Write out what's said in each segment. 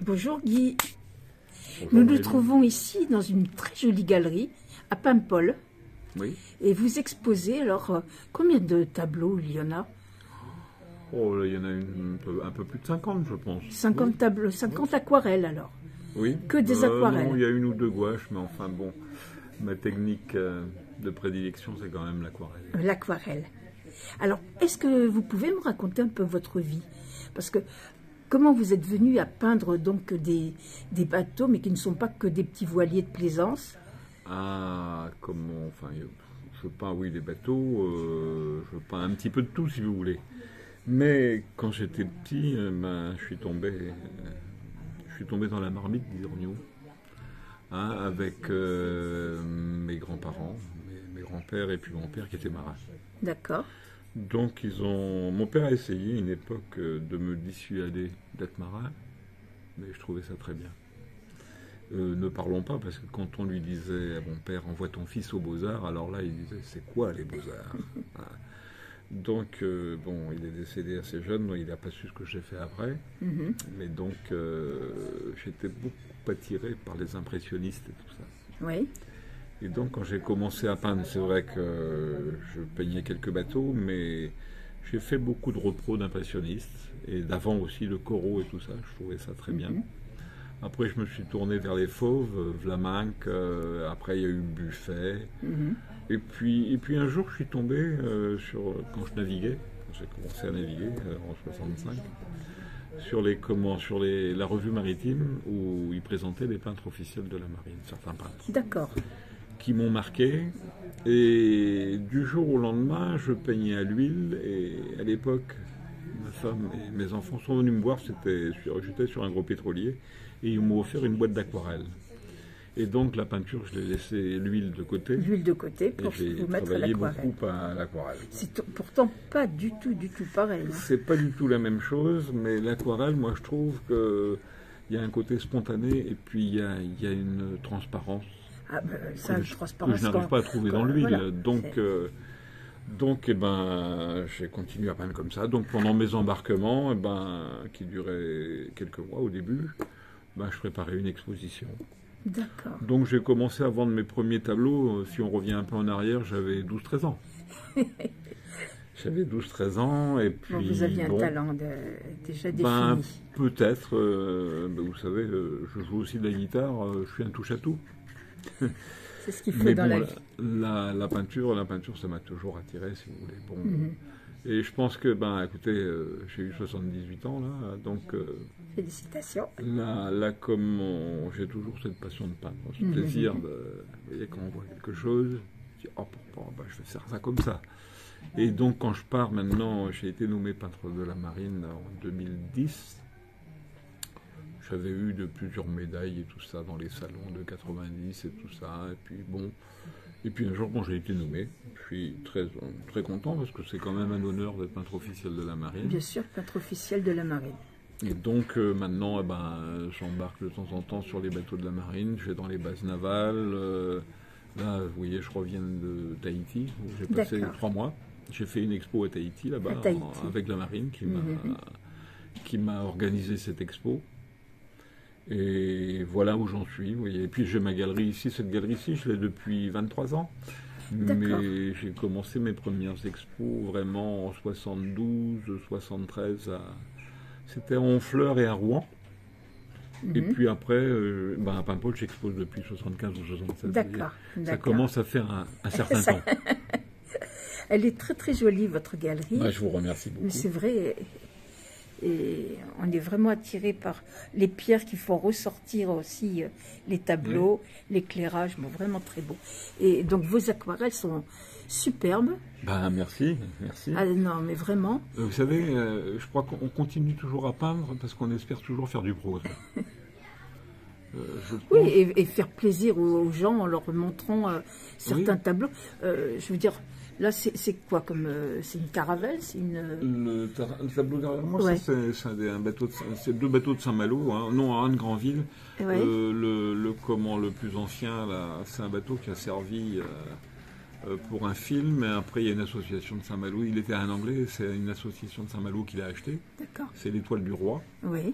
Bonjour Guy. Bonjour Nous nous Maëlie. trouvons ici dans une très jolie galerie à Paimpol. Oui. Et vous exposez, alors, combien de tableaux il y en a? Oh, là, il y en a un peu plus de 50, je pense. 50 Oui. tableaux, 50 aquarelles alors. Oui. Que des aquarelles. Non, il y a une ou deux gouaches, mais enfin bon, ma technique de prédilection, c'est quand même l'aquarelle. L'aquarelle. Alors, est-ce que vous pouvez me raconter un peu votre vie? Parce que, comment vous êtes venu à peindre donc des bateaux, mais qui ne sont pas que des petits voiliers de plaisance? Ah, comment, enfin, je peins, oui, les bateaux, je peins un petit peu de tout, si vous voulez. Mais quand j'étais petit, je suis tombé dans la marmite, dirons-nous, hein, avec mes grands-parents, mes grands-pères et puis mon père qui était marin. D'accord. Donc mon père a essayé une époque de me dissuader d'être marin, mais je trouvais ça très bien. Ne parlons pas, parce que quand on lui disait à mon père, envoie ton fils aux Beaux-Arts, alors là il disait, c'est quoi les Beaux-Arts? Voilà. Donc bon, il est décédé assez jeune, donc il n'a pas su ce que j'ai fait après, mais donc j'étais beaucoup attiré par les impressionnistes et tout ça. Oui. Et donc, quand j'ai commencé à peindre, c'est vrai que je peignais quelques bateaux, mais j'ai fait beaucoup de repros d'impressionnistes, et d'avant aussi le Corot et tout ça, je trouvais ça très bien. Après, je me suis tourné vers les fauves, Vlaminck, après il y a eu Buffet, et puis un jour je suis tombé quand je naviguais, quand j'ai commencé à naviguer en 65, sur la revue maritime, où ils présentaient les peintres officiels de la marine, certains peintres D'accord. qui m'ont marqué. Et du jour au lendemain, je peignais à l'huile. Et à l'époque, ma femme et mes enfants sont venus me voir. J'étais sur un gros pétrolier et ils m'ont offert une boîte d'aquarelle. Et donc la peinture, je l'ai laissé l'huile de côté. L'huile de côté Et pour j'ai vous mettre à travaillé l'aquarelle. beaucoup à l'aquarelle. C'est pourtant pas du tout pareil. Hein. C'est pas du tout la même chose, mais l'aquarelle, moi je trouve qu'il y a un côté spontané et puis il y a une transparence. Ah, ben, ça, que je je transparence n'arrive pas à trouver dans l'huile. Voilà, Donc, j'ai continué à peindre comme ça. Donc, pendant mes embarquements, qui duraient quelques mois au début, je préparais une exposition. D'accord. Donc, j'ai commencé à vendre mes premiers tableaux. Si on revient un peu en arrière, j'avais 12-13 ans. J'avais 12-13 ans, et puis... Bon, vous aviez un talent déjà défini. Peut-être. Vous savez, je joue aussi de la guitare. Je suis un touche-à-tout. C'est ce qu'il faut Mais dans bon, la vie. la peinture, ça m'a toujours attiré, si vous voulez. Bon, et je pense que, écoutez, j'ai eu 78 ans, là, donc... Félicitations. Là j'ai toujours cette passion de peindre, ce plaisir de... Vous voyez, quand on voit quelque chose, je dis, oh, je vais faire ça comme ça. Et donc, quand je pars maintenant, j'ai été nommé peintre de la marine en 2010. J'avais eu de plusieurs médailles et tout ça dans les salons de 90 et tout ça. Et puis un jour, j'ai été nommé. Je suis très, très content parce que c'est quand même un honneur d'être peintre officiel de la marine. Bien sûr, peintre officiel de la marine. Et donc maintenant, j'embarque de temps en temps sur les bateaux de la marine. Je vais dans les bases navales. Là, vous voyez, je reviens de Tahiti où j'ai passé 3 mois. J'ai fait une expo à Tahiti, là-bas, avec la marine qui m'a organisé cette expo. Et voilà où j'en suis. Vous voyez. Et puis j'ai ma galerie ici. Cette galerie-ci, je l'ai depuis 23 ans. Mais j'ai commencé mes premières expos vraiment en 72, 73. C'était à Honfleur et à Rouen. Et puis après, à Paimpol, j'expose depuis 75 ou 76. D'accord. Ça commence à faire un certain temps. Elle est très très jolie, votre galerie. Je vous remercie beaucoup. C'est vrai. Et on est vraiment attiré par les pierres qui font ressortir aussi les tableaux, l'éclairage, vraiment très beau. Et donc vos aquarelles sont superbes. Merci. Ah non, mais vraiment. Vous savez, je crois qu'on continue toujours à peindre parce qu'on espère toujours faire du progrès. Oui, et faire plaisir aux gens en leur montrant certains tableaux. Je veux dire, là, c'est quoi comme c'est une caravelle, c'est une. Le tableau derrière moi, c'est 2 bateaux de Saint-Malo, non à Anne-Granville. Ouais. Le plus ancien, là, c'est un bateau qui a servi pour un film. Et après, il y a une association de Saint-Malo. Il était un Anglais, c'est une association de Saint-Malo qui l'a acheté. D'accord. C'est l'Étoile du Roi. Oui.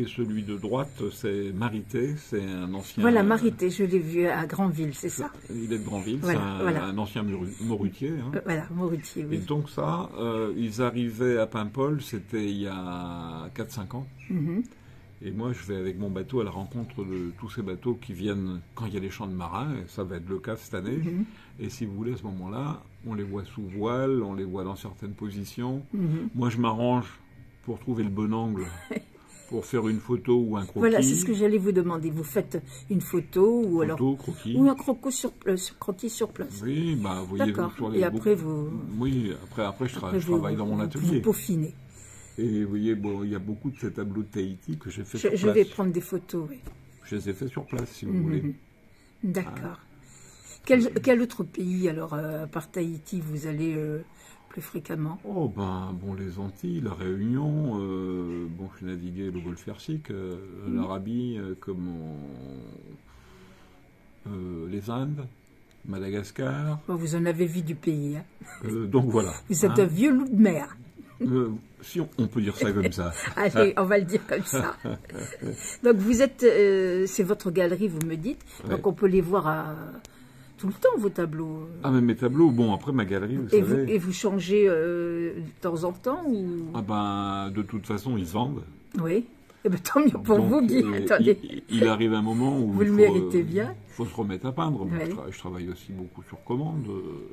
Et celui de droite, c'est Marité, c'est un ancien... Voilà, Marité, je l'ai vu à Granville, c'est ça? Il est de Granville, Voilà, c'est un ancien morutier. Hein. Voilà, Morutier, oui. Et donc ça, ils arrivaient à Paimpol, c'était il y a 4-5 ans. Mhm. Et moi, je vais avec mon bateau à la rencontre de tous ces bateaux qui viennent quand il y a les champs de marins, et ça va être le cas cette année. Mhm. Et si vous voulez, à ce moment-là, on les voit sous voile, on les voit dans certaines positions. Mhm. Moi, je m'arrange pour trouver le bon angle, pour faire une photo ou un croquis. Voilà, c'est ce que j'allais vous demander. Vous faites une photo ou alors Croquis. ou un croquis sur place. Oui, bah, vous voyez, D'accord. sur Et après, vous... Oui, après, je Après, travaille dans mon atelier. Vous peaufinez. Et vous voyez, bon, il y a beaucoup de ces tableaux de Tahiti que j'ai fait sur place. Je vais prendre des photos, oui. Je les ai fait sur place, si vous Mhm. voulez. D'accord. Quel autre pays, alors, à part Tahiti, vous allez plus fréquemment? Oh, ben, bon, les Antilles, la Réunion, bon, j'ai navigué le golfe Persique, l'Arabie, les Indes, Madagascar. Bon, vous en avez vu du pays, hein. Donc voilà. Vous êtes hein. un vieux loup de mer. Si on peut dire ça comme ça. Allez, on va le dire comme ça. Donc vous êtes, c'est votre galerie, vous me dites. Ouais. Donc on peut les voir tout le temps, vos tableaux. Ah, mais mes tableaux, bon, après ma galerie, vous savez. Et vous changez de temps en temps ou... Ah ben, de toute façon, ils se vendent. Oui. Eh ben, tant mieux pour Donc, vous, Guy. Attendez. il arrive un moment où Vous il le faut, méritez bien. faut se remettre à peindre. Moi, Ouais. je travaille aussi beaucoup sur commande.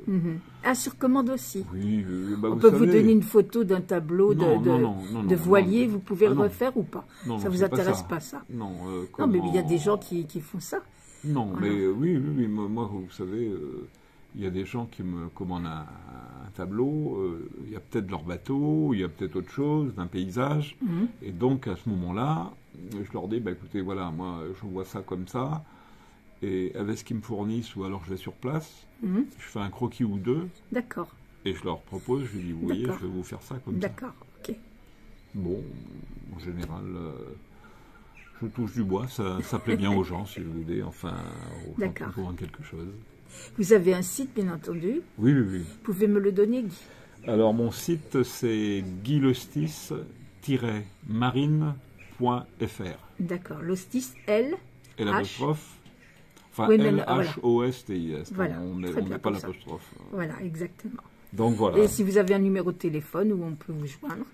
Mhm. Ah, sur commande aussi. Oui, bah, On peut vous savez, donner une photo d'un tableau de voilier, vous pouvez le non. refaire ou pas? Non, Ça non, vous c'est pas intéresse ça. pas ça? Non, Non, mais il y a des gens qui font ça. Non, Voilà. mais oui, moi, vous savez, il y a des gens qui me commandent un tableau, il y a peut-être leur bateau, il y a peut-être autre chose, d'un paysage, Mhm. et donc à ce moment-là, je leur dis, bah, écoutez, voilà, moi, je vois ça comme ça, et avec ce qu'ils me fournissent, ou alors je vais sur place, Mhm. je fais un croquis ou deux, D'accord, et je leur propose, je dis, vous voyez, D'accord. je vais vous faire ça comme ça. d'accord, ok. Bon, en général, je touche du bois, ça plaît bien aux gens, si vous voulez, enfin, aux gens qui D'accord. commandent quelque chose. Vous avez un site, bien entendu. Oui, oui, oui. Vous pouvez me le donner, Guy? Alors, mon site, c'est guilostis-marine.fr. D'accord. L'hostis, L. Et l'apostrophe, enfin, Oui, mais voilà. L-H-O-S-T-I-S. Voilà, On très n'est bien, pas comme ça. l'apostrophe. Voilà, exactement. Donc, voilà. Et si vous avez un numéro de téléphone où on peut vous joindre?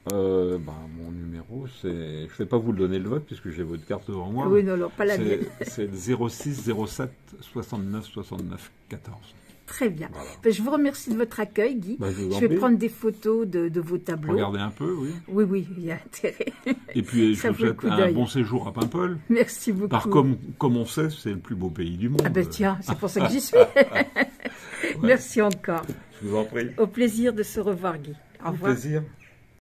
Mon numéro, c'est... Je ne vais pas vous le donner le vote, puisque j'ai votre carte devant moi. Oui, non, pas la mienne. C'est le 06 07 69 69 14. Très bien. Voilà. Ben, je vous remercie de votre accueil, Guy. Bah, je vous en Je vais prie. prendre des photos de vos tableaux. Regardez un peu, oui. Oui, oui, il y a intérêt. Et puis, je Ça vous vaut le souhaite coup un d'œil. bon séjour à Paimpol. Merci beaucoup. Comme on sait, c'est le plus beau pays du monde. Ah ben tiens, c'est pour ça que j'y suis. Merci encore. Je vous en prie. Au plaisir de se revoir, Guy. Au Au revoir. plaisir.